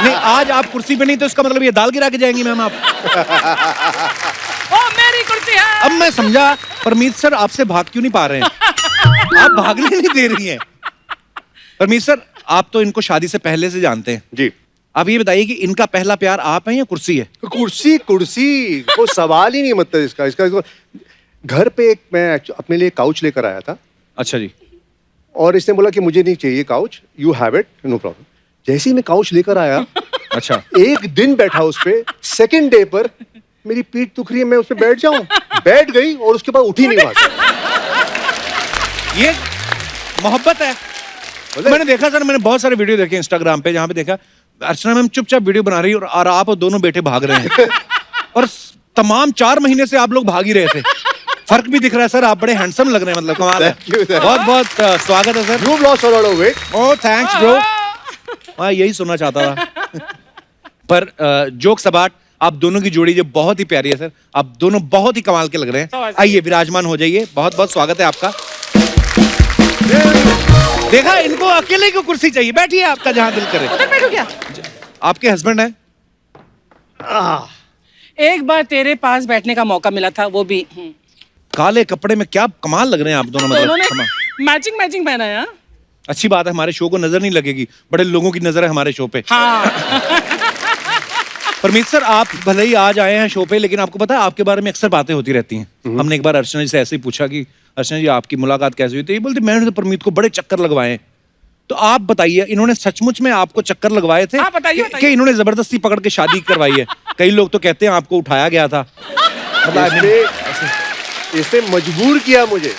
नहीं, आज आप कुर्सी पे नहीं तो इसका मतलब ये दाल गिरा के जाएंगी मैम आप। ओ मेरी कुर्सी है। अब मैं समझा परमीत सर आपसे भाग क्यों नहीं पा रहे हैं, आप भागने नहीं दे रही हैं। परमीत सर आप तो इनको शादी से पहले से जानते हैं जी। अब ये बताइए कि इनका पहला प्यार आप हैं या कुर्सी है? कुर्सी कुर्सी को सवाल ही नहीं, मतलब इसका घर पे एक मैं अपने लिए काउच लेकर आया था। अच्छा जी। और इसने बोला कि मुझे नहीं चाहिए couch, you have it, no problem. जैसे ही मैं काउच लेकर आया, अच्छा, एक दिन बैठा उस पे, सेकंड डे पर मेरी पीठ दुख रही है, मैं उस पे बैठ जाऊं, बैठ गई और उसके बाद उठी नहीं वहां से। ये मोहब्बत है। मैंने देखा सर, मैंने बहुत सारे वीडियो देखे इंस्टाग्राम पे जहाँ पे देखा अर्चना मैम चुपचाप वीडियो बना रही है और आप दोनों बेटे भाग रहे हैं और तमाम 4 महीने से आप लोग भाग ही रहे थे। फर्क भी दिख रहा है सर, आप बड़े हैंडसम लग रहे हैं, मतलब कमाल है। बहुत बहुत स्वागत है sir. You've lost a lot of weight. Oh thanks bro. हाँ यही सुनना चाहता था। पर जोक्स अबाउट, आप दोनों की जोड़ी जो बहुत ही प्यारी है सर, आप दोनों बहुत ही कमाल के लग रहे हैं। आइए विराजमान हो जाइए, बहुत बहुत स्वागत है आपका। देखा, इनको अकेले को कुर्सी चाहिए, बैठिए आपका जहाँ दिल करे। उधर बैठो क्या? आपके हस्बैंड है? एक बार तेरे पास बैठने का मौका मिला था, वो भी काले कपड़े में क्या कमाल लग रहे हैं आप दोनों, दोनों मतलब ने मैचिंग मैचिंग पहना है। अच्छी बात है, हमारे शो को नजर नहीं लगेगी, बड़े लोगों की नजर है हमारे शो पे। हाँ। परमीत सर आप भले ही आज आए हैं शो पे, लेकिन आपको पता है आपके बारे में अक्सर बातें होती रहती हैं। हमने एक बार अर्चना जी से ऐसे ही पूछा कि अर्चना जी आपकी मुलाकात कैसे हुई, तो ये बोलते मैंने तो परमीत को बड़े चक्कर लगवाए हैं। तो आप बताइए, इन्होंने सचमुच में आपको चक्कर लगवाए थे? हाँ, बताइए, कि इन्होंने जबरदस्ती पकड़ के शादी करवाई है? कई लोग तो कहते हैं आपको उठाया गया था। इसने मजबूर किया मुझे।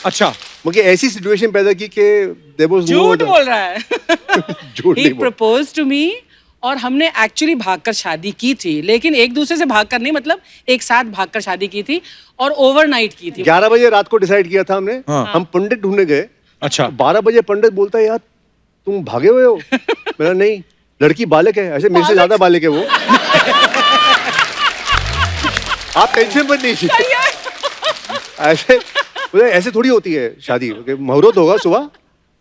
अच्छा, मुझे ऐसी सिचुएशन पैदा की कि there was no झूठ other- बोल रहा है। झूठ He नहीं बोल। proposed to me और हमने एक्चुअली भागकर शादी की थी, लेकिन एक दूसरे से भागकर नहीं, मतलब एक साथ भागकर शादी की थी और ओवरनाइट की थी। 11 बजे रात को डिसाइड किया था हमने। हाँ। हम पंडित ढूंढने गए। अच्छा। 12 बजे पंडित बोलता है यार तुम भागे हुए हो। मेरा नहीं, लड़की बालक है, ऐसे मेरे से ज्यादा बालक है वो। आप टेंशन मत लीजिए। ऐसे ऐसे थोड़ी होती है शादी, मुहूर्त होगा सुबह।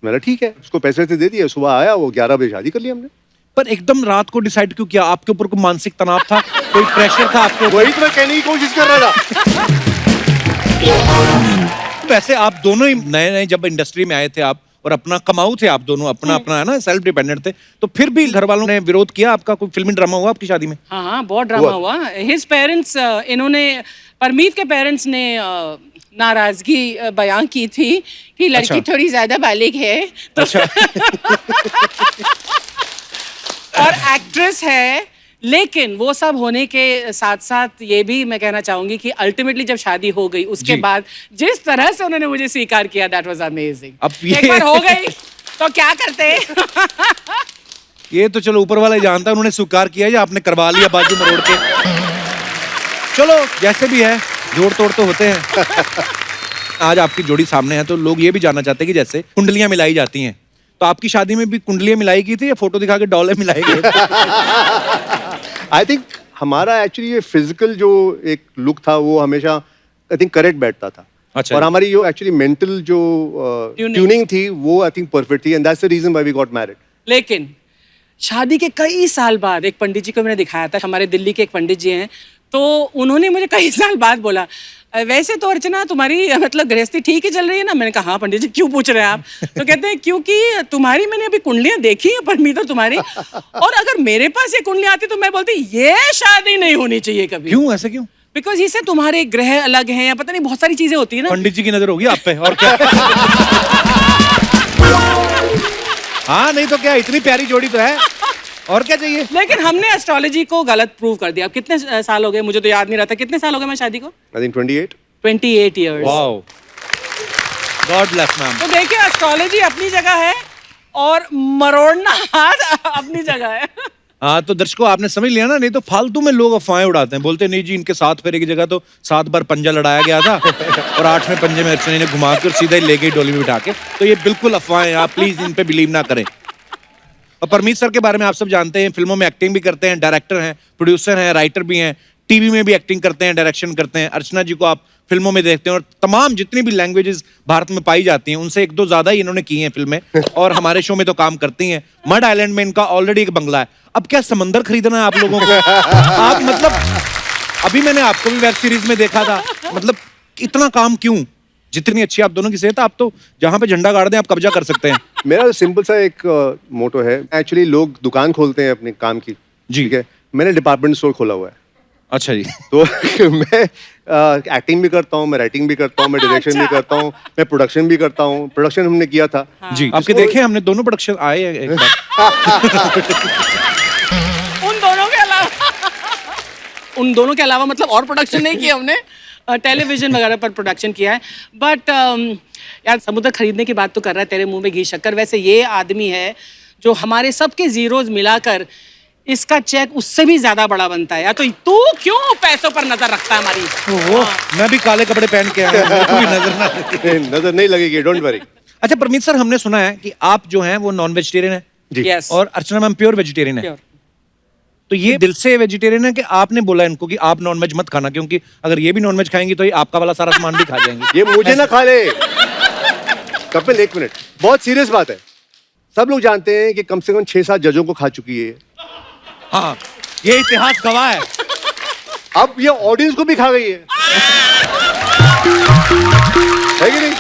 मैंने ठीक है, उसको पैसे दे दिए, सुबह आया वो, 11 बजे शादी कर ली हमने। पर एकदम रात को डिसाइड क्यों किया? आपके ऊपर कोई मानसिक तनाव था, कोई प्रेशर था आपके ऊपर? वही तो मैं कहने की कोशिश कर रहा था। वैसे आप दोनों ही नए नए जब इंडस्ट्री में आए थे आप, और अपना कमाऊ थे आप दोनों, अपना अपना है ना, सेल्फ डिपेंडेंट थे, तो फिर भी घर वालों ने विरोध किया आपका? कोई फिल्मी ड्रामा हुआ आपकी शादी में? हाँ हाँ, बहुत ड्रामा हुआ। हिज पेरेंट्स, इन्होंने, परमीत के पेरेंट्स ने नाराजगी बयां की थी कि लड़की अच्छा। थोड़ी ज्यादा बालिग है, तो अच्छा। और एक्ट्रेस है। लेकिन वो सब होने के साथ साथ ये भी मैं कहना चाहूंगी कि अल्टीमेटली जब शादी हो गई उसके जी। बाद जिस तरह से उन्होंने मुझे स्वीकार किया, दैट वाज अमेजिंग। अब ये- एक बार हो गई तो क्या करते। ये तो चलो ऊपर वाला ही जानता है, उन्होंने स्वीकार किया या आपने करवा लिया बाजू मरोड़ के? चलो जैसे भी है, जोड़ तोड़ तो होते हैं। आज आपकी जोड़ी सामने है तो लोग ये भी जानना चाहते हैं कि जैसे कुंडलियां मिलाई जाती हैं, तो आपकी शादी में भी कुंडलियां मिलाई गई थी या फोटो दिखा के डॉलर मिलाई गई? आई थिंक हमारा एक्चुअली ये फिजिकल जो एक लुक था वो हमेशा आई थिंक करेक्ट बैठता था। अच्छा। और हमारी जो एक्चुअली मेंटल जो ट्यूनिंग थी वो आई थिंक परफेक्ट थी, and that's the reason why we got married. लेकिन शादी के कई साल बाद एक पंडित जी को मैंने दिखाया था, हमारे दिल्ली के एक पंडित जी हैं, तो उन्होंने मुझे कई साल बाद बोला, वैसे तो अर्चना तुम्हारी मतलब गृहस्थी ठीक ही चल रही है ना? मैंने कहा हाँ पंडित जी, क्यों पूछ रहे हैं आप? तो कहते हैं क्योंकि तुम्हारी मैंने अभी कुंडलियां देखी है परमीत और तुम्हारी, और अगर मेरे पास ये कुंडलियां आती तो मैं बोलती ये शादी नहीं होनी चाहिए कभी। क्यों, ऐसे क्यों? बिकॉज इससे तुम्हारे ग्रह अलग हैं या पता नहीं बहुत सारी चीजें होती है ना। पंडित जी की नजर होगी आप पे, और क्या? हाँ नहीं तो क्या, इतनी प्यारी जोड़ी तो है, और क्या चाहिए? लेकिन हमने एस्ट्रोलॉजी को गलत प्रूव कर दिया। अब कितने साल हो गए, मुझे तो याद नहीं रहता कितने साल हो गए मैं शादी को। I think 28। 28 years. Wow, God bless ma'am. तो देखिए एस्ट्रोलॉजी अपनी जगह है और मरोड़ना हाथ अपनी जगह है। हाँ तो दर्शकों आपने समझ लिया ना, नहीं तो फालतू में लोग अफवाहें उड़ाते हैं, बोलते नहीं जी इनके 7 फेरे की जगह तो 7 बार पंजा लड़ाया गया था और 8वें पंजे में अर्चना ने घुमा कर सीधा ही ले गई डोली में बिठा के। तो ये बिल्कुल अफवाहें हैं, आप प्लीज इन पे बिलीव ना करें। और परमीत सर के बारे में आप सब जानते हैं, फिल्मों में एक्टिंग भी करते हैं, डायरेक्टर हैं, प्रोड्यूसर हैं, राइटर भी हैं, टीवी में भी एक्टिंग करते हैं, डायरेक्शन करते हैं। अर्चना जी को आप फिल्मों में देखते हैं और तमाम जितनी भी लैंग्वेजेस भारत में पाई जाती हैं उनसे एक दो ज्यादा ही इन्होंने की हैं फिल्में और हमारे शो में तो काम करती हैं। मड आइलैंड में इनका ऑलरेडी एक बंगला है। अब क्या समंदर खरीदना है आप लोगों को? आप मतलब अभी मैंने आपको भी वेब सीरीज में देखा था, मतलब इतना काम क्यों? जितनी अच्छी आप दोनों की सेहत, आप तो जहां पे झंडा गाड़ दें आप कब्जा कर सकते हैं। मेरा सिंपल सा एक मोटो है। एक्चुअली लोग दुकान खोलते हैं अपने काम की, जी। ठीक है, मैंने डिपार्टमेंट स्टोर खोला हुआ है। अच्छा जी। तो मैं एक्टिंग भी करता हूँ, मैं राइटिंग भी करता हूँ, मैं डायरेक्शन भी करता हूँ, मैं प्रोडक्शन भी करता हूँ। प्रोडक्शन हमने किया था। जी, आपके देखे हमने दोनों प्रोडक्शन आए हैं एक बार। उन दोनों के अलावा मतलब और प्रोडक्शन नहीं किया हमने, टेलीविजन वगैरह पर प्रोडक्शन किया है। बट यार समुद्र खरीदने की बात तो कर रहा है, तेरे मुंह में घी शक्कर। वैसे ये आदमी है जो हमारे सबके जीरोज मिलाकर इसका चेक उससे भी ज्यादा बड़ा बनता है। या तो तू क्यों पैसों पर नजर रखता है हमारी? मैं भी काले कपड़े पहन के आया हूं, कोई नजर ना लगे। नजर नहीं लगेगी, डोंट वरी। अच्छा परमीत सर, हमने सुना है कि आप जो हैं वो नॉन वेजिटेरियन है जी। Yes. और अर्चना मैम प्योर वेजिटेरियन है। Pure. तो ये दिल से वेजिटेरियन है कि आपने बोला इनको कि आप नॉनवेज मत खाना, क्योंकि अगर ये भी नॉनवेज खाएंगी तो ये आपका वाला सारा सामान भी खा जाएंगे। ये मुझे ना खा ले। कपिल एक मिनट, बहुत सीरियस बात है। सब लोग जानते हैं कि कम से कम 6-7 जजों को खा चुकी है। हाँ, ये इतिहास गवाह है। अब ये ऑडियंस को भी खा गई है कि नहीं?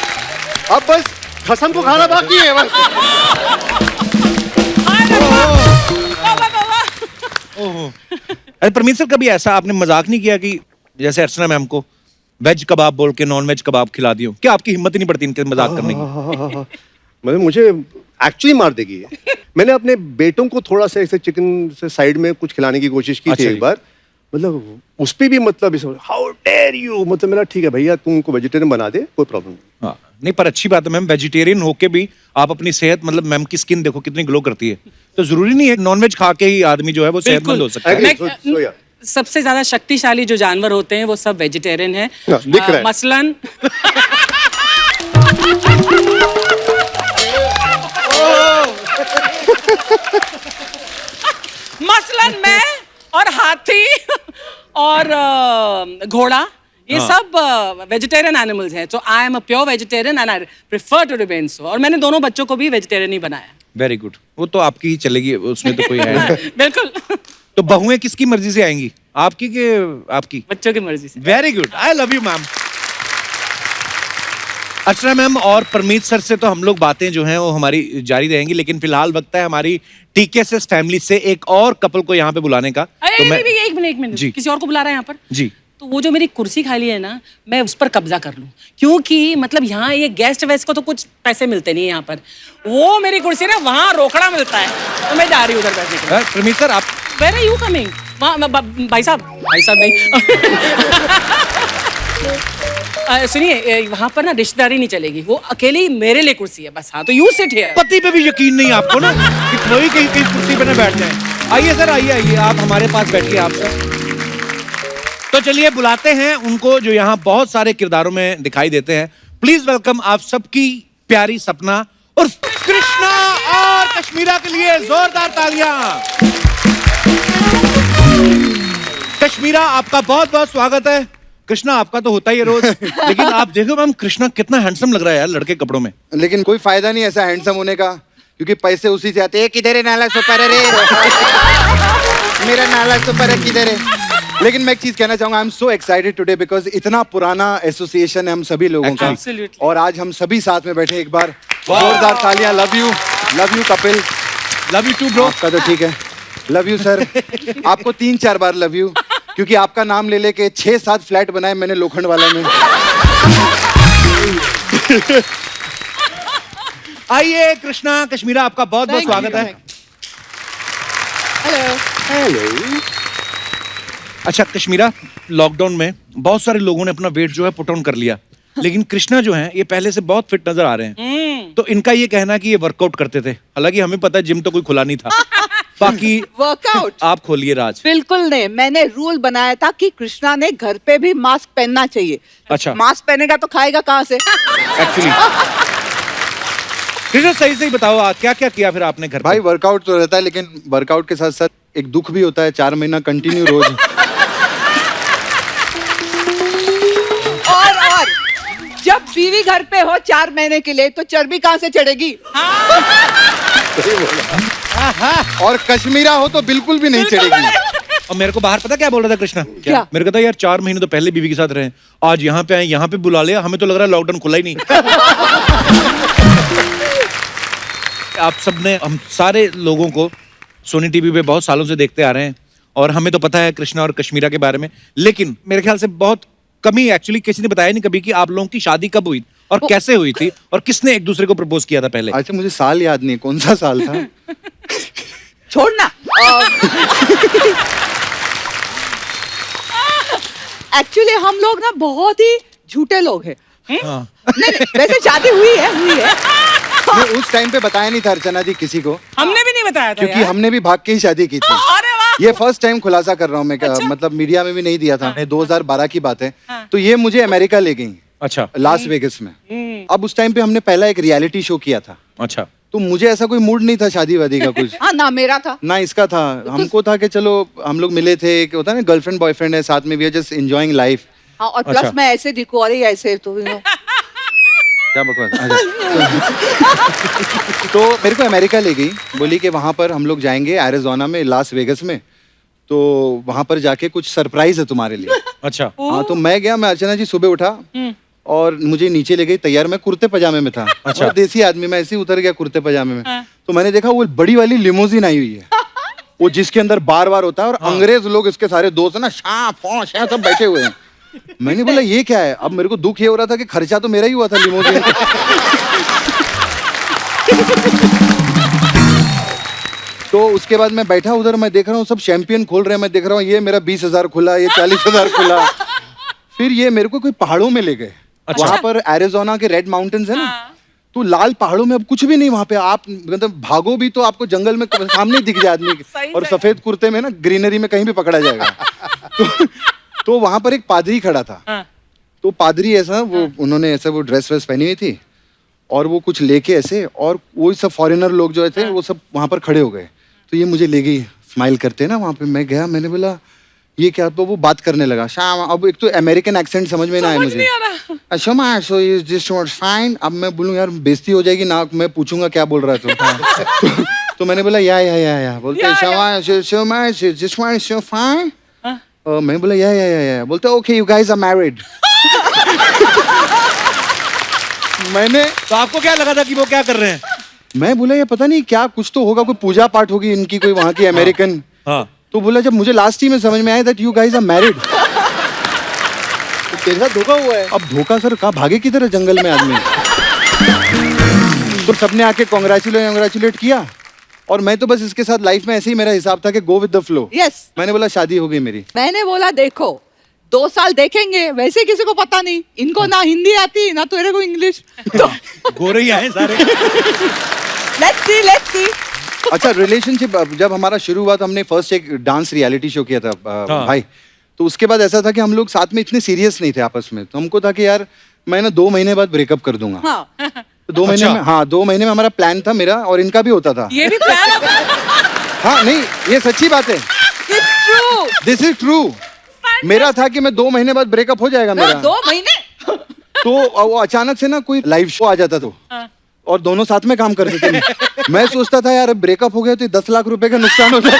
अब बस कसम को खाना बाकी है बस। अरे परमीत सर, कभी ऐसा आपने मजाक नहीं किया कि जैसे अर्चना मैम को वेज कबाब बोल के नॉन वेज कबाब खिला दियो? क्या आपकी हिम्मत ही नहीं पड़ती इनके मजाक करने की? मतलब मुझे एक्चुअली मार देगी ये। मैंने अपने बेटों को थोड़ा सा ऐसे चिकन से साइड में कुछ खिलाने की कोशिश की थी एक बार। मतलब उस पे भी मतलब हाउ डेयर यू, मतलब मेरा ठीक है भैया, तुम उनको वेजिटेरियन बना दे, कोई प्रॉब्लम नहीं। हाँ, नहीं पर अच्छी बात है मैम, वेजिटेरियन होके भी आप अपनी सेहत, मतलब मैम की स्किन देखो कितनी ग्लो करती है। तो जरूरी नहीं है नॉनवेज खा के ही आदमी जो है वो सेहतमंद हो सकता है। मैं- सबसे ज्यादा शक्तिशाली जो जानवर होते हैं वो सब वेजिटेरियन हैं। दिख रहा है। मसलन मसलन मैं और हाथी और घोड़ा, ये सब वेजिटेरियन एनिमल्स हैं। So I am a pure vegetarian and I prefer to remain so. और मैंने दोनों बच्चों को भी वेजिटेरियन ही बनाया। वेरी गुड, वो तो आपकी ही चलेगी, उसमें तो कोई है नहीं। बिल्कुल। तो बहुएं किसकी मर्जी से आएंगी, आपकी के आपकी? बच्चों की मर्जी से। Very good, I love you ma'am. Archana ma'am और परमीत सर से तो हम लोग बातें जो हैं वो हमारी जारी रहेंगी, लेकिन फिलहाल वक्त है हमारी टीकेएसएस फैमिली से एक और कपल को यहाँ पे बुलाने का। तो मैं एक मिनट जी। किसी और को बुला रहा है यहाँ पर? जी। तो वो जो मेरी कुर्सी खाली है ना, मैं उस पर कब्जा कर लूं, क्योंकि मतलब यहाँ ये गेस्ट वेस्ट को तो कुछ पैसे मिलते नहीं है यहाँ पर। वो मेरी कुर्सी ना वहाँ रोकड़ा मिलता है, तो मैं जा रही हूँ उधर बैठने के लिए। परमीत सर आप Where are you coming? भाई साहब नहीं। सुनिए, वहाँ पर ना रिश्तेदारी नहीं चलेगी, वो अकेली मेरे लिए कुर्सी है बस। हाँ, तो यू सिट हियर। पति पे भी यकीन नहीं आपको ना कि कोई कहीं कहीं कुर्सी पे ना बैठ जाए। आइए सर, आइए आप हमारे पास बैठिए आप सर। तो चलिए बुलाते हैं उनको जो यहाँ बहुत सारे किरदारों में दिखाई देते हैं। प्लीज वेलकम आप सबकी प्यारी सपना और कृष्णा और कश्मीरा के लिए जोरदार तालियां। कश्मीरा, आपका बहुत बहुत स्वागत है। कृष्णा, आपका तो होता ही है रोज, लेकिन आप देखो मैम, कृष्णा कितना हैंडसम लग रहा है यार लड़के कपड़ों में। लेकिन कोई फायदा नहीं ऐसा हैंडसम होने का, क्योंकि पैसे उसी से आते हैं। किधर है नाला सुपर है रे? मेरा नाला सुपर है, किधर है? लेकिन मैं एक चीज कहना चाहूंगा, आई am so excited today because इतना पुराना एसोसिएशन है हम सभी लोगों का। Absolutely. और आज हम सभी साथ में बैठे, एक बार जोरदार तालियां। Love you Kapil. Love you too bro. आपका तो ठीक है, लव यू सर। आपको 3-4 बार लव यू, क्योंकि आपका नाम ले लेके 6-7 फ्लैट बनाए मैंने लोखंड वाला में। आइए कृष्णा, कश्मीरा, आपका बहुत बहुत स्वागत है। हेलो। अच्छा कश्मीरा, लॉकडाउन में बहुत सारे लोगों ने अपना वेट जो है पुट ऑन कर लिया, लेकिन कृष्णा जो है ये पहले से बहुत फिट नजर आ रहे हैं। तो इनका ये कहना कि ये वर्कआउट करते थे, हालांकि हमें पता है जिम तो कोई खुला नहीं था। बाकी वर्कआउट आप खोलिए राज। बिल्कुल नहीं, मैंने रूल बनाया था कि कृष्णा ने घर पे भी मास्क पहनना चाहिए। अच्छा। मास्क पहनेगा तो खाएगा कहाँ से? एक्चुअली कृष्णा सही सही बताओ, क्या क्या किया फिर आपने घर पे? भाई वर्कआउट तो रहता है, लेकिन वर्कआउट के साथ साथ एक दुख भी होता है। 4 महीना कंटिन्यू रोज बीवी घर पे हो 4 महीने के लिए तो चर्बी कहाँ से चढ़ेगी? और कश्मीरा हो तो बिल्कुल भी नहीं चढ़ेगी। और मेरे को बाहर पता क्या बोल रहा था कृष्णा? क्या? मेरे को था यार 4 महीने तो पहले बीवी के साथ रहे, आज यहाँ पे आए, यहाँ पे बुला लिया, हमें तो लग रहा है लॉकडाउन खुला ही नहीं। आप सबने, हम सारे लोगों को सोनी टीवी पे बहुत सालों से देखते आ रहे हैं और हमें तो पता है कृष्णा और कश्मीरा के बारे में, लेकिन मेरे ख्याल से बहुत कमी एक्चुअली किसी ने बताया नहीं कभी कि आप लोगों की शादी कब हुई और कैसे हुई थी और किसने एक दूसरे को प्रपोज किया था पहले। अच्छा मुझे साल याद नहीं, कौन सा साल था? छोड़ना। एक्चुअली हम लोग ना बहुत ही झूठे लोग हैं। हाँ। नहीं, वैसे शादी हुई है। ये उस टाइम पे बताया नहीं था अर्चना जी किसी को, हमने भी नहीं बताया था क्योंकि यार। हमने भी भाग के ही शादी की थी। अरे वाह। ये फर्स्ट टाइम खुलासा कर रहा हूँ मैं, मतलब मीडिया में भी नहीं दिया था। 2012 की बात है। तो ये मुझे अमेरिका ले गई, अच्छा लास वेगस में। अब उस टाइम पे हमने पहला एक रियलिटी शो किया था, अच्छा। तो मुझे ऐसा कोई मूड नहीं था शादी वादी का कुछ। हाँ ना, मेरा था। ना इसका था, हमको था कि चलो हम लोग मिले थे, कि होता है ना गर्लफ्रेंड बॉयफ्रेंड है साथ में, we are just enjoying life. हाँ, और अच्छा। प्लस मैं ऐसे दिखूं, अरे ऐसे तो क्या बकवास। अच्छा। तो मेरे को अमेरिका ले गई, बोली कि वहां पर हम लोग जाएंगे एरिजोना में, लास वेगस में, तो वहां पर जाके कुछ सरप्राइज है तुम्हारे लिए। अच्छा हाँ, तो मैं गया, मैं अर्चना जी सुबह उठा और मुझे नीचे ले गई तैयार, मैं कुर्ते पजामे में था। अच्छा। और देसी आदमी, मैं ऐसे ही उतर गया कुर्ते पजामे में। तो मैंने देखा वो बड़ी वाली लिमोजिन आई हुई है, वो जिसके अंदर बार बार होता है, और अंग्रेज लोग इसके सारे दोस्त है ना, शाह फौश हैं, सब बैठे हुए हैं। मैंने बोला ये क्या है? अब मेरे को दुख ये हो रहा था कि खर्चा तो मेरा ही हुआ था लिमोजिन। तो उसके बाद मैं बैठा उधर, मैं देख रहा हूँ सब चैंपियन खोल रहे हैं, मैं देख रहा हूँ ये मेरा 20,000 खुला, ये 40,000 खुला। फिर ये मेरे को कोई पहाड़ों में ले गए। अच्छा। वहां पर एरिजोना के रेड माउंटेन्स है ना, तो लाल पहाड़ों में अब कुछ भी नहीं वहां पे, आप मतलब भागो भी तो आपको जंगल में सामने दिख जाए आदमी, और सफेद कुर्ते में ना ग्रीनरी में कहीं भी पकड़ा जाएगा। तो वहां पर एक पादरी खड़ा था। तो पादरी ऐसा वो, उन्होंने ऐसा वो ड्रेस वेस पहनी हुई थी और वो कुछ लेके ऐसे, और वो सब फॉरेनर लोग जो थे वो सब वहां पर खड़े हो गए। तो ये मुझे ले गई स्माइल करते ना वहां पे, मैं गया, मैंने बोला ये क्या? तो वो बात करने लगा शाम, अब एक तो अमेरिकन एक्सेंट समझ में ना आए मुझे। अच्छा मैं so you just want fine, अब मैं बोलूं यार बेइज्जती हो जाएगी ना, मैं पूछूंगा क्या बोल रहा है तो मैंने बोला या बोलते शमा जस्ट वांट सो फाइन। मैं बोला या बोलते okay you guys are married. मैंने, तो आपको क्या लगा था कि वो क्या कर रहे हैं? मैं बोला ये पता नहीं क्या, कुछ तो होगा, कोई पूजा पाठ होगी इनकी कोई वहां की अमेरिकन। हाँ। तो बोला जब मुझे लास्ट ही में समझ में आया that you guys are married. तो तेरे साथ धोखा हुआ है। अब धोखा सर, कहाँ भागे किधर है जंगल में आदमी। तो सबने आके कांग्रेचुलेट किया, और मैं तो बस इसके साथ लाइफ में ऐसे ही मेरा हिसाब था कि go with the flow. Yes. मैंने बोला शादी हो गई मेरी। मैंने बोला देखो 2 साल देखेंगे, वैसे किसी को पता नहीं, इनको ना हिंदी आती ना तेरे को इंग्लिश, तो गोरे ही आए सारे। Let's see. अच्छा, रिलेशनशिप जब हमारा शुरू हुआ तो हमने फर्स्ट एक डांस रियलिटी शो किया था भाई। तो उसके बाद ऐसा था कि हम लोग साथ में इतने सीरियस नहीं थे आपस में, तो हमको था कि यार मैं ना 2 महीने बाद ब्रेकअप कर दूंगा। हाँ। तो 2 महीने में, हाँ 2 महीने में हमारा प्लान था, मेरा और इनका भी होता था। ये भी प्लान होता है। हाँ नहीं, ये सच्ची बात है, It's true. This is true. मेरा था कि मैं 2 महीने बाद ब्रेकअप हो जाएगा मेरा। 2 महीने? तो वो अचानक से ना कोई लाइव शो आ जाता तो, और दोनों साथ में काम करते थे। मैं सोचता था यार ब्रेकअप हो गया तो 10 लाख रुपए का नुकसान हो जाए।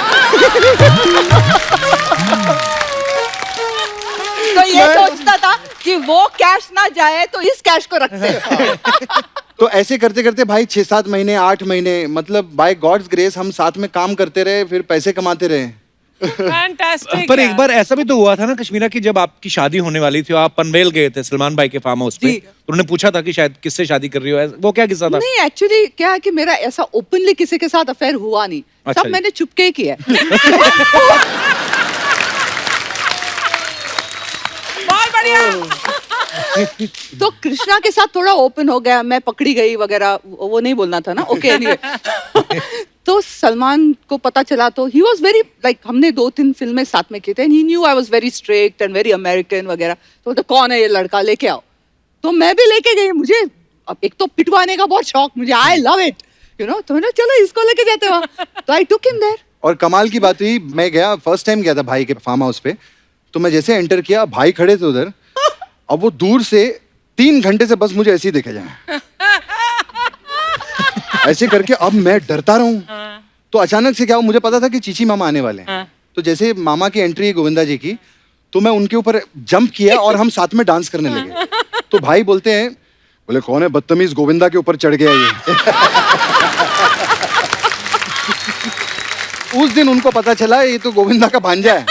तो ये सोचता था कि वो कैश ना जाए तो इस कैश को रखते हैं। तो ऐसे करते करते भाई 6-7 महीने 8 महीने, मतलब बाय गॉड्स ग्रेस हम साथ में काम करते रहे, फिर पैसे कमाते रहे। फैंटास्टिक। पर एक बार ऐसा भी तो हुआ था ना कश्मीरा की, जब आपकी शादी होने वाली थी, आप पनवेल गए थे सलमान भाई के फार्म हाउस पे, जी। तो उन्होंने पूछा था कि शायद किससे शादी कर रही हो, वो क्या किस्सा था? नहीं, एक्चुअली क्या है कि मेरा ऐसा ओपनली किसी के साथ अफेयर हुआ नहीं। अच्छा सब जी। मैंने चुपके ही किया। बहुत बढ़िया। तो कृष्णा के साथ थोड़ा ओपन हो गया, मैं पकड़ी गई वगैरह, वो नहीं बोलना था ना। Okay anyway. तो सलमान को पता चला तो ही वॉज वेरी लाइक, हमने 2-3 फिल्में साथ में की थे, he knew I was very strict and very American वगैरह। तो कौन है ये लड़का, लेके आओ। तो मैं भी लेके गई, मुझे अब एक तो पिटवाने का बहुत शौक मुझे, I love it you know. तो मैंने चलो इसको लेके जाते वहां, तो आई टुक हिम देयर। और कमाल की बात हुई, मैं गया, फर्स्ट टाइम गया था भाई के फार्म हाउस पे, तो मैं जैसे एंटर किया, भाई खड़े थे उधर, अब वो दूर से 3 घंटे से बस मुझे ऐसे ही देखे जाए, ऐसे करके। अब मैं डरता रहूं। तो अचानक से क्या हुआ, मुझे पता था कि चीची मामा आने वाले हैं। तो जैसे मामा की एंट्री है गोविंदा जी की, तो मैं उनके ऊपर जंप किया और हम साथ में डांस करने लगे। तो भाई बोलते हैं, बोले कौन है बदतमीज, गोविंदा के ऊपर चढ़ गया ये। उस दिन उनको पता चला ये तो गोविंदा का भांजा है।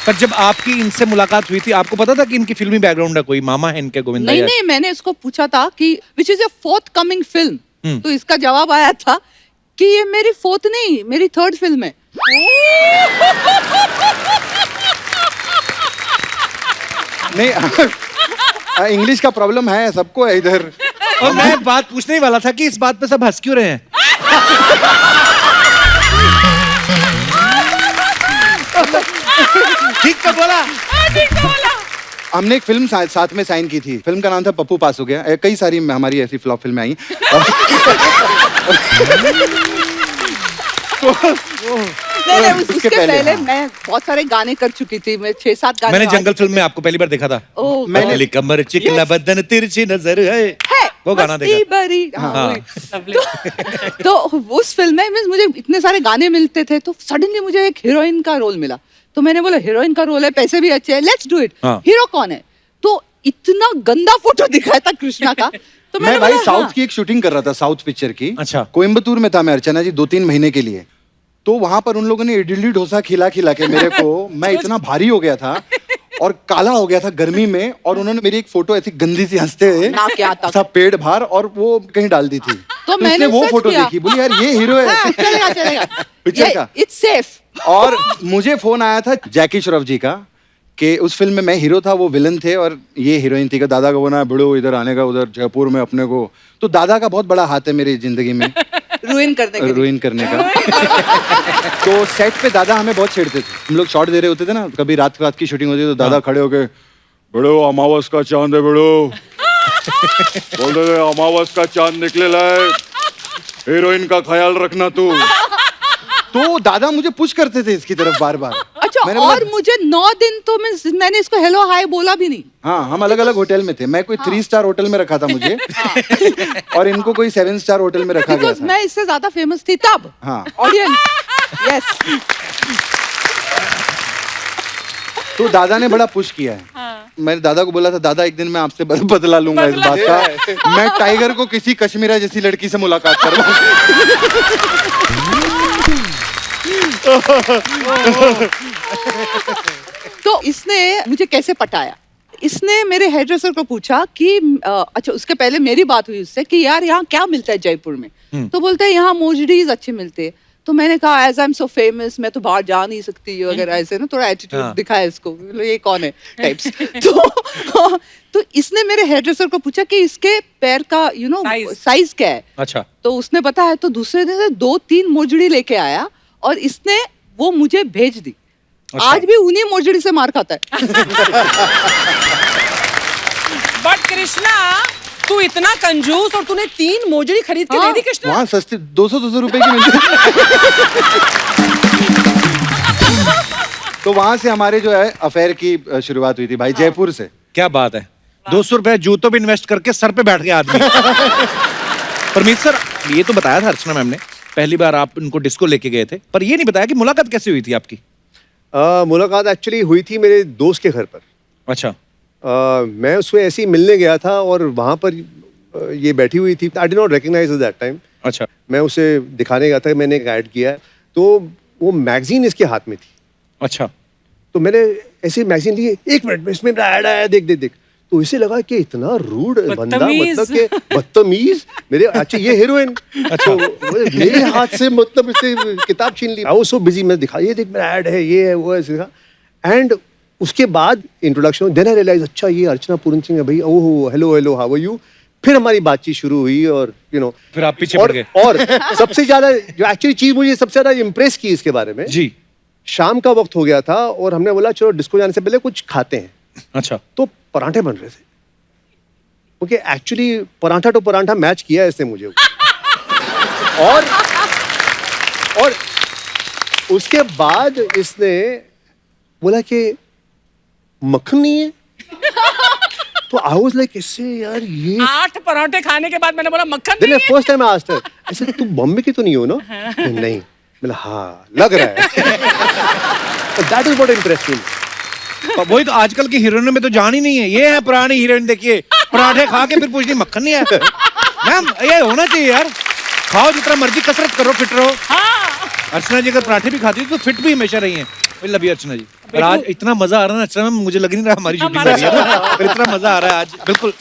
पर जब आपकी इनसे मुलाकात हुई थी, आपको पता था कि इनकी फिल्मी बैकग्राउंड है, कोई मामा है इनके गोविंदा? नहीं नहीं, मैंने इसको पूछा था कि which is a fourth coming film, तो इसका जवाब आया था कि ये मेरी फोर्थ नहीं, मेरी थर्ड फिल्म है। नहीं, इंग्लिश का प्रॉब्लम है, सबको है इधर। और मैं बात पूछने ही वाला था कि इस बात पे सब हंस क्यों रहे हैं? ठीक तो बोला। हमने एक फिल्म साथ में साइन की थी। फिल्म का नाम था पप्पू पास हो गया। कई सारी हमारी ऐसी फ्लॉप फिल्में आई। नहीं, उसके पहले मैं बहुत सारे गाने कर चुकी थी। मैं 6-7 गाने। मैंने जंगल फिल्म में आपको पहली बार देखा था। मैंने कमर चिकला बदन तिरछी नजर है वो गाना देखा। हाँ। तो उस फिल्म में मुझे इतने सारे गाने मिलते थे, तो सडनली मुझे एक हीरोइन का रोल मिला। तो मैंने बोला हीरोइन का रोल है, पैसे भी अच्छे हैं, लेट्स डू इट। हीरो कौन है? तो इतना गंदा फोटो दिखाया था कृष्णा का। तो मैं भाई साउथ की एक शूटिंग कर रहा था, साउथ पिक्चर की। अच्छा। कोयम्बतूर में था मैं, अर्चना जी, 2-3 महीने के लिए। तो वहां पर उन लोगों ने इडली डोसा खिला के मेरे को, मैं इतना भारी हो गया था और काला हो गया था गर्मी में, और उन्होंने मेरी एक फोटो ऐसी गंदी सी हंसते हुए, सब पेड़ बाहर, और वो कहीं डाल दी थी। तो मैंने वो फोटो देखी, बोली यार ये हीरो है। हाँ, चलेगा पिक्चर का, इट्स सेफ। और मुझे फोन आया था जैकी श्रॉफ जी का कि उस फिल्म में मैं हीरो था, वो विलन थे और ये हीरोइन थी। कि दादा को बोला बड़ो इधर आने का, उधर जयपुर में अपने को। तो दादा का बहुत बड़ा हाथ है मेरी जिंदगी में, रुइन करने का। तो सेट पे दादा हमें बहुत छेड़ते थे। हम लोग शॉट दे रहे होते थे ना, कभी रात की शूटिंग होती तो दादा खड़े होके, बड़ो अमावस का चांद है बड़ो, बोलते थे अमावस का चांद निकले लाए, हीरोइन का ख्याल रखना तू। तो दादा मुझे पुश करते थे इसकी तरफ बार बार। अच्छा, और मुझे 9 दिन तो मैंने इसको हेलो हाय बोला भी नहीं। हाँ, हम अलग अलग होटल में थे। मैं कोई 3 स्टार होटल में रखा था मुझे, और इनको कोई 7 स्टार होटल में रखा गया था। मैं इससे ज्यादा फेमस थी तब। हाँ, ऑडियंस। यस। तो दादा ने बड़ा पुश किया है। मैंने दादा को बोला था, दादा एक दिन मैं आपसे बदला लूंगा इस बात का। मैं टाइगर को किसी कश्मीरा जैसी लड़की से मुलाकात करवाऊंगा। तो इसने मुझे कैसे पटाया? इसने मेरे हेयर ड्रेसर को पूछा कि अच्छा, उसके पहले मेरी बात हुई उससे कि यार यहाँ क्या मिलता है जयपुर में? तो बोलते हैं यहाँ मोजड़ीज अच्छे मिलते हैं। तो मैंने कहा as I am so famous, मैं तो बाहर जा नहीं सकती वगैरह, ऐसे ना थोड़ा एटीट्यूड दिखाया इसको, ये कौन है टाइप्स। तो इसने मेरे हेयर ड्रेसर को पूछा कि इसके पैर का साइज क्या है। अच्छा। तो उसने बताया, तो दूसरे दिन से 2-3 मोजड़ी लेके आया और इसने वो मुझे भेज दी। अच्छा। आज भी उन्हीं मोजड़ी से मार खाता है। बट कृष्णा, तू इतना कंजूस, और तूने 3 मोजड़ी खरीद के दे दी कृष्णा। वहाँ सस्ती 200 रुपए की मिलती है। तो वहां से हमारे जो है अफेयर की शुरुआत हुई थी भाई, जयपुर से। क्या बात है, 200 रुपए जूतों पे इन्वेस्ट करके सर पे बैठ गया आदमी। परमीत सर, ये तो बताया था अर्चना मैम ने, पहली बार आप उनको डिस्को लेके गए थे, पर ये नहीं बताया कि मुलाकात कैसे हुई थी आपकी? मुलाकात एक्चुअली हुई थी मेरे दोस्त के घर पर। अच्छा। मैं उसको ऐसे ही मिलने गया था और वहाँ पर ये बैठी हुई थी। I did not recognise that time. अच्छा। मैं उसे दिखाने गया था, मैंने एक ऐड किया, तो वो मैगजीन इसके हाथ में थी। अच्छा। तो मैंने ऐसे मैगजीन ली, 1 मिनट में इसमें ऐड आया, देख देख देख। तो इसे लगा कि इतना रूड बंदा, मतलब कि बदतमीज। मेरे अच्छा ये हीरोइन, अच्छा, मेरे हाथ से मतलब इसे किताब छीन ली। आई वाज सो बिजी, मैं दिखा, ये देख मेरा ऐड है, ये है, वो है। एंड उसके बाद इंट्रोडक्शन, देन आई रियलाइज, अच्छा ये अर्चना पूरन सिंह है भाई। Oh hello hello, how are you? फिर हमारी बातचीत शुरू हुई और फिर आप पीछे पड़ गए। और सबसे ज्यादा जो एक्चुअली चीज मुझे सबसे ज्यादा इम्प्रेस की इसके बारे में जी, शाम का वक्त हो गया था और हमने बोला चलो डिस्को जाने से पहले कुछ खाते हैं। अच्छा। तो पराठे बन रहे थे, क्योंकि एक्चुअली पराठा तो पराठा मैच किया इसने मुझे। और उसके बाद इसने बोला कि मक्खन नहीं है। तो आई वाज लाइक इससे यार ये 8 पराठे खाने के बाद मैंने बोला मक्खन देन नहीं है। First time I asked her ऐसे तू बॉम्बे की तो नहीं हो ना नहीं मतलब हाँ लग रहा है that is what interest me वही तो आजकल की हीरोइनों में तो जान ही नहीं है। ये है पुरानी हीरोइन, देखिए पराठे खा के फिर पूछती मक्खन नहीं है। मैम ये होना चाहिए यार, खाओ जितना मर्जी, कसरत करो, फिट रहो। अर्चना जी अगर पराठे भी खाती थी तो फिट भी हमेशा रही हैं। लव यू अर्चना जी। और आज इतना मजा आ रहा है ना अर्चना मैम, मुझे लग नहीं रहा हमारी शूटिंग कर रही है, पर इतना मजा आ रहा है आज, बिल्कुल।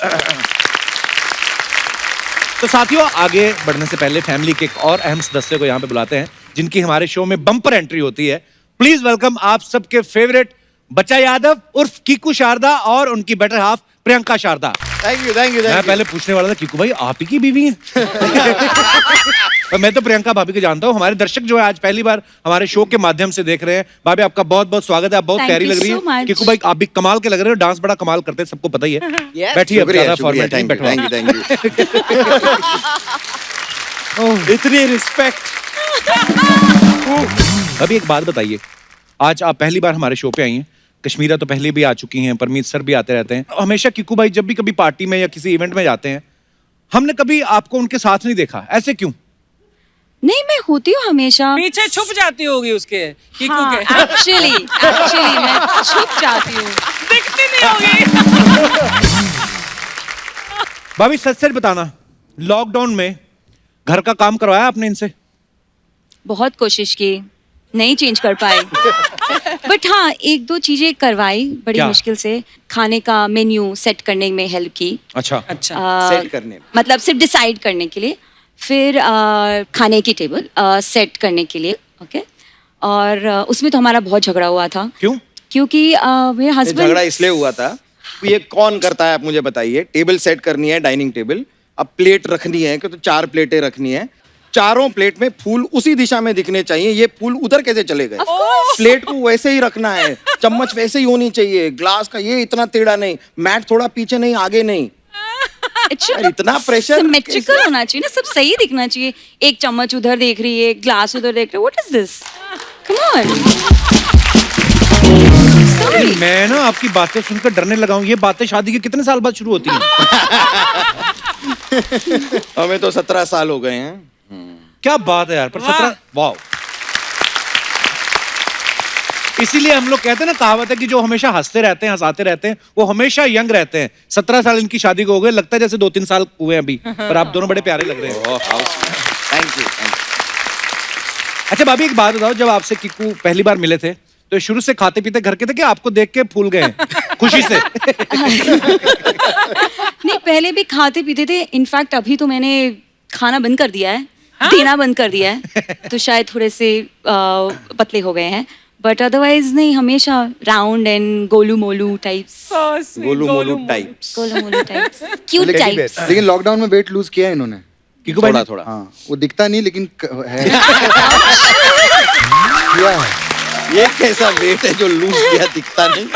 तो साथियों, आगे बढ़ने से पहले फैमिली के एक और अहम सदस्य को यहाँ पे बुलाते हैं, जिनकी हमारे शो में बम्पर एंट्री होती है। प्लीज वेलकम आप सबके फेवरेट बच्चा यादव उर्फ कीकू शारदा और उनकी better half Priyanka Sharda. Thank you मैं पहले पूछने वाला था कीकू भाई आप ही की बीवी हैं? और मैं तो प्रियंका भाभी को जानता हूँ। हमारे दर्शक जो है आज पहली बार हमारे शो के माध्यम से देख रहे हैं, भाभी आपका बहुत बहुत स्वागत है। आप बहुत प्यारी लग रही है। कीकू भाई आप भी कमाल के लग रहे हो, डांस बड़ा कमाल करते हैं, सबको पता ही है। बैठिए अब, ज्यादा फॉर्मेलिटी नहीं, बैठो। इतनी रिस्पेक्ट। अभी एक बात बताइए, आज आप पहली बार हमारे शो पे आई हैं। कश्मीरा तो पहले भी आ चुकी हैं, परमीत सर भी आते रहते हैं। हमेशा कीकू भाई जब भी कभी पार्टी में या किसी इवेंट में जाते हैं, हमने कभी आपको उनके साथ नहीं देखा, ऐसे क्यों? नहीं, मैं होती हूँ हमेशा। पीछे छुप जाती होगी उसके कीकू हाँ, के। एक्चुअली मैं छुप जाती हूँ। दिखती नहीं होगी। भाभी सच सच बताना, लॉकडाउन में घर का काम करवाया आपने इनसे? बहुत कोशिश की, नहीं चेंज कर पाए। बट हाँ, एक दो चीजें करवाई बड़ी क्या? मुश्किल से। खाने का मेन्यू सेट करने में हेल्प की। अच्छा। अच्छा। सेट करने में। मतलब सिर्फ डिसाइड करने के लिए, फिर खाने की टेबल सेट करने के लिए। ओके। और उसमें तो हमारा बहुत झगड़ा हुआ था। क्यों? क्योंकि मेरे झगड़ा हस्बैंड इसलिए हुआ था, ये कौन करता है आप मुझे बताइए। टेबल सेट करनी है, डाइनिंग टेबल, अब प्लेट रखनी है कि तो 4 प्लेटें रखनी है, चारों प्लेट में फूल उसी दिशा में दिखने चाहिए। ये फूल उधर कैसे चले गए? प्लेट को वैसे ही रखना है, चम्मच वैसे ही होनी चाहिए, ग्लास का ये इतना टेढ़ा नहीं, मैट थोड़ा पीछे नहीं आगे नहीं। यार, इतना प्रेशर सिमेट्रिकल होना चाहिए ना, सब सही दिखना चाहिए। एक चम्मच उधर देख रही है, ग्लास उधर देख रही है, what is this? Come on. Sorry. मैं ना आपकी बातें सुनकर डरने लगा हूँ। ये बातें शादी के कितने साल बाद शुरू होती हैं? हमें तो 17 साल हो गए हैं। क्या बात है यार, पर 17, वाह। इसीलिए हम लोग कहते हैं ना, कहावत है कि जो हमेशा हंसते रहते हैं, हंसाते रहते हैं, वो हमेशा यंग रहते हैं। 17 साल इनकी शादी को हो गए, लगता है जैसे 2-3 साल हुए अभी। पर आप दोनों बड़े प्यारे लग रहे हैं। Thank you. अच्छा भाभी एक बात बताओ, जब आपसे कीकू पहली बार मिले थे तो शुरू से खाते पीते घर के थे कि आपको देख के फूल गए खुशी से? नहीं, पहले भी खाते पीते थे। इनफैक्ट अभी तो मैंने खाना बंद कर दिया है, देना बंद कर दिया है, तो शायद थोड़े से पतले हो गए हैं। बट अदरवाइज नहीं, हमेशा round and Golu Molu types. Golu Molu types. Golu Molu types, cute types. लेकिन लॉकडाउन में वेट लूज किया है इन्होंने। कीकू भाई थोड़ा थोड़ा। हाँ, वो दिखता नहीं लेकिन है। किया है। ये कैसा वेट है जो लूज किया दिखता नहीं?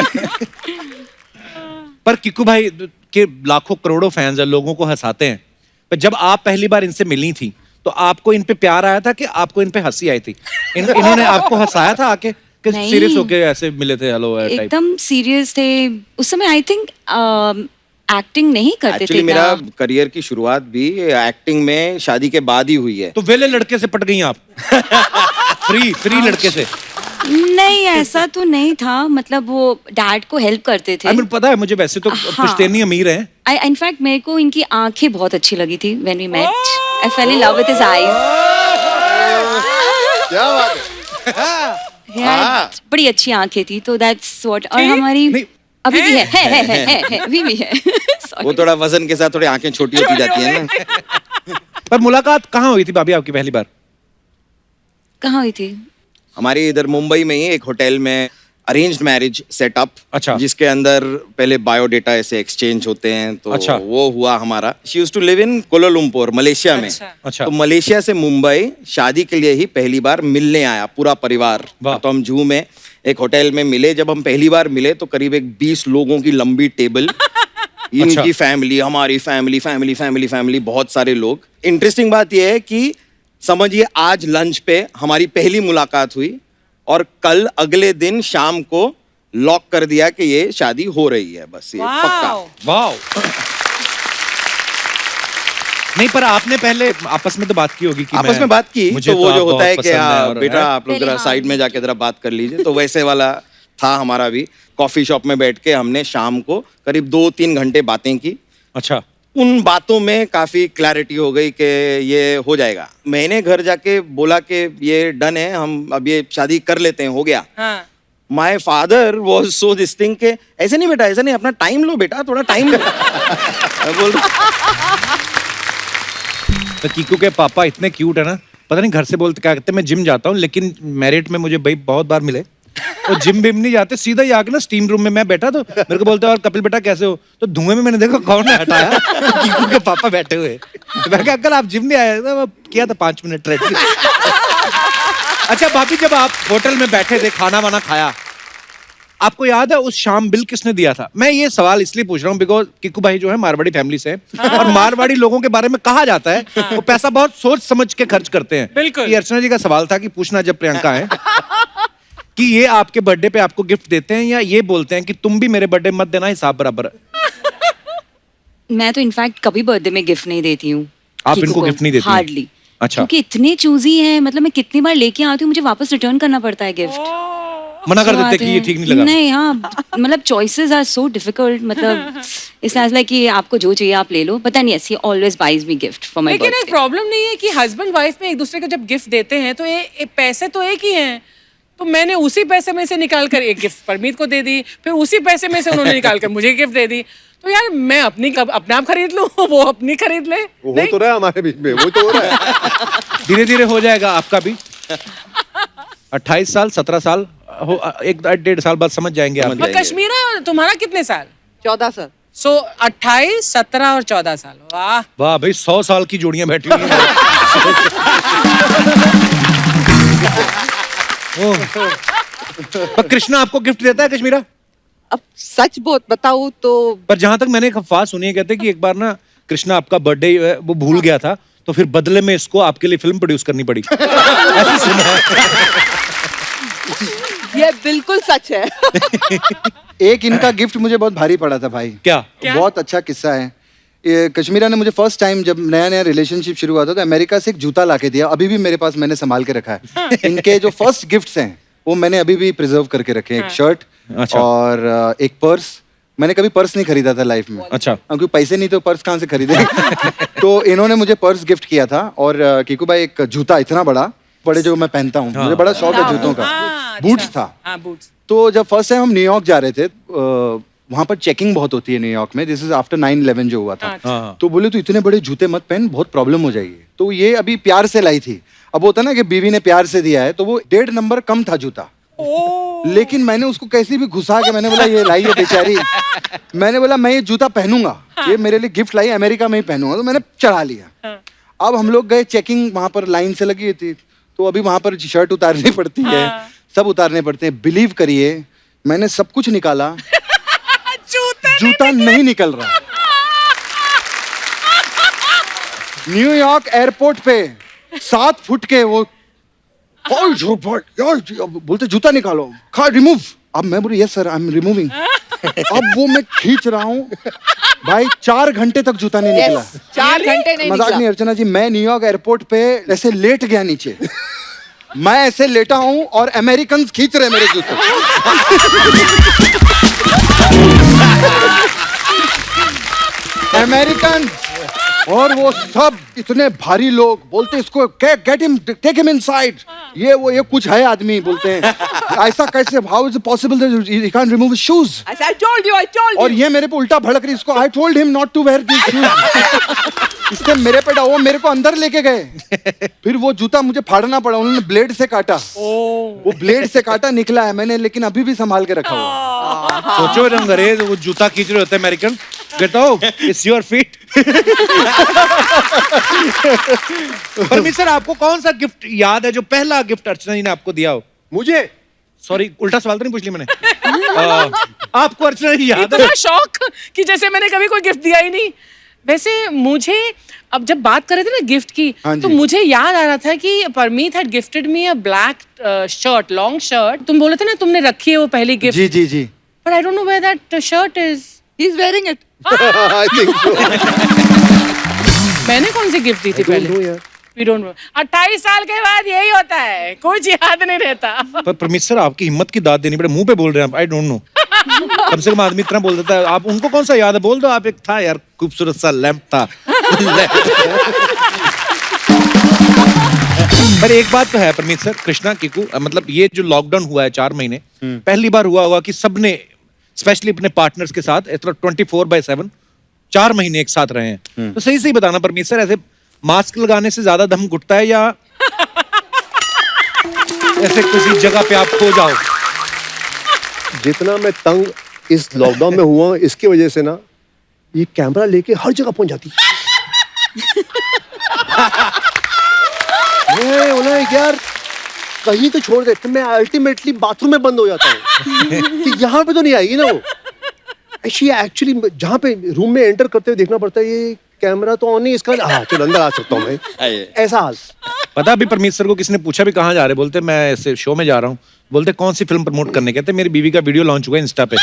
पर कीकू भाई के लाखों करोड़ों फैंस हैं, लोगों को हंसाते हैं। पर जब आप पहली बार इनसे मिली थी तो आपको इन पे प्यार आया था कि आपको इन पे हंसी आई थी? इन्होंने आपको हंसाया था आके कि नहीं। सीरियस होके ऐसे मिले थे हेलो टाइप? एकदम सीरियस थे उस समय। आई थिंक एक्टिंग नहीं करते एक्चुअली थे मेरा ना। करियर की शुरुआत भी एक्टिंग में शादी के बाद ही हुई है। तो वेले लड़के से पट गई आप? फ्री लड़के से? नहीं, ऐसा तो नहीं था। मतलब वो डैड को हेल्प करते थे। पता है मुझे, वैसे तो हाँ। पुश्तैनी अमीर हैं। इनफैक्ट मेरे को इनकी आंखें बहुत अच्छी लगी थी when we met. I fell in love with his eyes. क्या बात है। बड़ी अच्छी आंखें थी, तो दैट्स व्हाट। और हमारी नहीं। अभी भी है अभी भी है। वो थोड़ा वजन के साथ थोड़ी आंखें छोटी होती जाती है ना। पर मुलाकात कहाँ हुई थी भाभी आपकी पहली बार? कहाँ हुई थी? हमारी इधर मुंबई में ही एक होटल में अरेंज्ड मैरिज सेटअप, अच्छा। जिसके अंदर पहले बायोडेटा ऐसे एक्सचेंज होते हैं, तो अच्छा। वो हुआ हमारा। She used to live in Kuala Lumpur, Malaysia में। अच्छा। तो मलेशिया से मुंबई शादी के लिए ही पहली बार मिलने आया पूरा परिवार। वाह। तो हम जूहू में एक होटल में मिले। जब हम पहली बार मिले तो करीब एक 20 लोगों की लंबी टेबल, इनकी फैमिली, हमारी फैमिली, फैमिली फैमिली फैमिली, बहुत सारे लोग। इंटरेस्टिंग बात यह है कि समझिए आज लंच पे हमारी पहली मुलाकात हुई और कल अगले दिन शाम को लॉक कर दिया कि ये शादी हो रही है, बस ये पक्का। वाओ। वाह। नहीं, पर आपने पहले आपस में तो बात की होगी कि आपस में बात की मुझे तो वो आप जो होता बहुत है कि पसंद है हाँ और- बेटा है? आप लोग पहले जरा हाँ। साइड में जाके जरा बात कर लीजिए, तो वैसे वाला था हमारा भी। कॉफी शॉप में बैठ के हमने शाम को करीब 2-3 घंटे बातें की। अच्छा। उन बातों में काफी क्लैरिटी हो गई कि ये हो जाएगा। मैंने घर जाके बोला कि ये डन है, हम अब ये शादी कर लेते हैं, हो गया। हाँ। My father was so this thing के ऐसे नहीं बेटा, ऐसे नहीं, अपना टाइम लो बेटा, थोड़ा टाइम लो। मैं बोल तो कीकू के पापा इतने क्यूट है ना, पता नहीं घर से बोलते क्या कहते हैं, मैं जिम जाता हूँ, लेकिन मैरिट में मुझे भाई बहुत बार मिले और जिम बिम नहीं जाते, सीधा ही आके ना स्टीम रूम में मैं बैठा तो मेरे को बोलते हैं और कपिल बेटा कैसे हो, तो धुएं में मैंने देखा कौन है हटाया, कीकू के पापा बैठे हुए। तो मैं कहा अंकल आप जिम नहीं आए थे, किया था 5 मिनट ट्रेड। अच्छा भाभी, जब आप होटल में बैठे थे, खाना वाना खाया, आपको याद है उस शाम बिल किसने दिया था? मैं ये सवाल इसलिए पूछ रहा हूँ बिकॉज किक्कू भाई जो है मारवाड़ी फैमिली से हैं और मारवाड़ी लोगों के बारे में कहा जाता है वो पैसा बहुत सोच समझ के खर्च करते हैं। बिल्कुल। ये अर्चना जी का सवाल था कि पूछना जब प्रियंका है कि ये आपके बर्थडे पे आपको गिफ्ट देते हैं या ये बोलते हैं कि तुम भी मेरे बर्थडे मत देना, हिसाब बराबर है। मैं तो इनफैक्ट कभी बर्थडे में गिफ्ट नहीं देती हूँ। आप कीकू इनको को, gift नहीं देती हैं? हार्डली। अच्छा। क्योंकि इतने चूजी हैं, मतलब मैं कितनी बार लेके आती हूँ, मुझे वापस रिटर्न करना पड़ता है गिफ्ट। मना कर देते कि ये ठीक नहीं लगा। नहीं, हाँ, मतलब चॉइसेस आर सो डिफिकल्ट, मतलब इट्स लाइक कि आपको जो चाहिए आप ले लो, पता नहीं ऐसी always buys me gift for my लेकिन एक बर्थडे। प्रॉब्लम नहीं है कि हस्बैंड वाइफ में एक दूसरे को जब गिफ्ट देते हैं तो ये पैसे तो एक ही हैं, तो मैंने उसी पैसे में से निकाल कर एक गिफ्ट परमीत को दे दी, फिर उसी पैसे में से उन्होंने निकाल कर मुझे गिफ्ट दे दी, तो यार मैं अपने आप खरीद लूं, वो अपनी खरीद ले। वो हो तो रहा है हमारे बीच में, वो तो हो रहा है। धीरे धीरे हो जाएगा आपका भी। 28 साल 17 साल हो, 1-1.5 साल बाद समझ जाएंगे आप। और कश्मीरा तुम्हारा कितने साल? 14 साल। सो 28, 17 और 14 साल। वाह। वाह भाई, 100 साल की जोड़ियां बैठी हुई हैं। ओह। पर कृष्णा आपको गिफ्ट देता है कश्मीरा? अब सच बहुत बताऊं तो पर जहां तक मैंने एक अफवाह सुनी है, कहते हैं कि एक बार ना कृष्णा आपका बर्थडे वो भूल गया था, तो फिर बदले में इसको आपके लिए फिल्म प्रोड्यूस करनी पड़ी। ऐसे सुना है। ये बिल्कुल सच है। एक इनका गिफ्ट मुझे बहुत भारी पड़ा था भाई। क्या? बहुत अच्छा किस्सा है। ये कश्मीरा ने मुझे फर्स्ट टाइम जब नया नया रिलेशनशिप शुरू हुआ था तो अमेरिका से एक जूता लाके दिया, अभी भी मेरे पास, मैंने संभाल के रखा है। इनके जो फर्स्ट गिफ्ट्स हैं वो मैंने अभी भी प्रिजर्व करके रखे हैं। एक शर्ट अच्छा। और एक पर्स। मैंने कभी पर्स नहीं खरीदा था लाइफ में। अच्छा। क्योंकि पैसे नहीं तो पर्स कहाँ से खरीदे। तो इन्होंने मुझे पर्स गिफ्ट किया था और कीकू भाई एक जूता इतना बड़ा बड़े जो मैं पहनता हूँ, मुझे बड़ा शौक है जूतों का। बूट्स था। हाँ, बूट्स। तो जब फर्स्ट टाइम हम न्यूयॉर्क जा रहे थे, वहां पर चेकिंग बहुत होती है न्यूयॉर्क में। दिस इज आफ्टर 9/11 जो हुआ था। हाँ। तो बोले तो इतने बड़े जूते मत पहन, बहुत प्रॉब्लम हो जाएगी। तो ये अभी प्यार से लाई थी। अब होता ना कि बीवी ने प्यार से दिया है, तो वो 1.5 नंबर कम था जूता। लेकिन मैंने उसको कैसे भी घुसा के मैंने बोला ये लाई है बेचारी। मैंने बोला मैं ये जूता पहनूंगा, ये मेरे लिए गिफ्ट लाई, अमेरिका में ही पहनूंगा। तो मैंने चढ़ा लिया। अब हम लोग गए चेकिंग, वहां पर लाइन से लगी थी, तो अभी वहां पर शर्ट उतारनी पड़ती है, सब उतारने पड़ते हैं। बिलीव करिए मैंने सब कुछ निकाला, जूता नहीं निकल रहा। न्यूयॉर्क एयरपोर्ट पे 7 फुट के वो बोलते जूता निकालो, रिमूव। अब मैं बोली yes sir I am removing. अब वो मैं खींच रहा हूँ भाई, 4 घंटे तक जूता नहीं निकला। 4 घंटे नहीं मजाक निकला। नहीं अर्चना जी, मैं न्यूयॉर्क एयरपोर्ट पे ऐसे लेट गया नीचे। मैं ऐसे लेटा हूँ और अमेरिकन खींच रहे मेरे जूते। अमेरिकन और वो सब इतने भारी लोग बोलते इसको get him, take him inside. ये वो ये कुछ है आदमी, बोलते हैं ऐसा कैसे, how is it possible that he can't remove his shoes. I told you. और ये मेरे पे उल्टा भड़क रही, इसको I told him not to wear this shoes. इसने मेरे पे वो मेरे को अंदर लेके गए। फिर वो जूता मुझे फाड़ना पड़ा, उन्होंने ब्लेड से काटा। वो ब्लेड से काटा निकला है मैंने, लेकिन अभी भी संभाल के रखा हुआ। सोचो अंग्रेज वो जूता खींच रहे होते हैं अमेरिकन, बताओ it's your feet. Parmeet sir, आपको कौन सा गिफ्ट याद है जो पहला गिफ्ट अर्चना जी ने आपको दिया हो? मुझे सॉरी, उल्टा सवाल तो नहीं पूछ लिया मैंने। आपको अर्चना जी याद है? इतना शौक कि जैसे मैंने कभी कोई गिफ्ट दिया ही नहीं। वैसे मुझे अब जब बात कर रहे थे ना गिफ्ट की, हाँ तो जी। मुझे याद आ रहा था कि Parmeet had gifted me a black shirt, long shirt. तुम बोले थे ना तुमने रखी है वो पहली गिफ्ट. जी जी जी. But I don't know where that shirt is. He is wearing it. I think so. मैंने कौन सी गिफ्ट दी थी पहले? We don't know. 28 साल के बाद यही होता है, कुछ याद नहीं रहता. पर परमित सर आपकी हिम्मत की दाद देनी पड़े, मुंह पे बोल रहे हैं आप. आई डोंट नो. कम से कम आदमी इतना बोल देता है. आप उनको कौन सा याद है? बोल दो आप. एक था यार खूबसूरत सा लैंप था. पर एक बात तो है परमित सर, कृष्णा कीकू, मतलब ये जो लॉकडाउन हुआ है 4 महीने, पहली बार हुआ होगा कि सबने स्पेशली अपने पार्टनर्स के साथ इस तरह 24/7 4 महीने एक साथ रहे हैं. तो सही सही बताना परमित सर, ऐसे मास्क लगाने से ज्यादा दम घुटता है या ऐसे किसी जगह पे आप खो जाओ? जितना मैं तंग इस लॉकडाउन में हुआ हूं, इसकी वजह से ना ये कैमरा लेके हर जगह पहुंच जाती. मैं बोला यार कहीं तो छोड़ दे. तो मैं अल्टीमेटली बाथरूम में बंद हो जाता हूँ कि यहाँ पे तो नहीं आएगी ना वो. एक्चुअली जहाँ पे रूम में एंटर करते हुए देखना पड़ता है ये कैमरा तो ऑन नहीं, इसका हाँ चलो अंदर आ सकता हूँ मैं. ऐसा हाल. पता अभी परमीत सर को किसने पूछा भी कहाँ जा रहे, बोलते मैं ऐसे शो में जा रहा हूँ. बोलते कौन सी फिल्म प्रमोट करने? कहते मेरी बीवी का वीडियो लॉन्च हुआ है इंस्टा पे.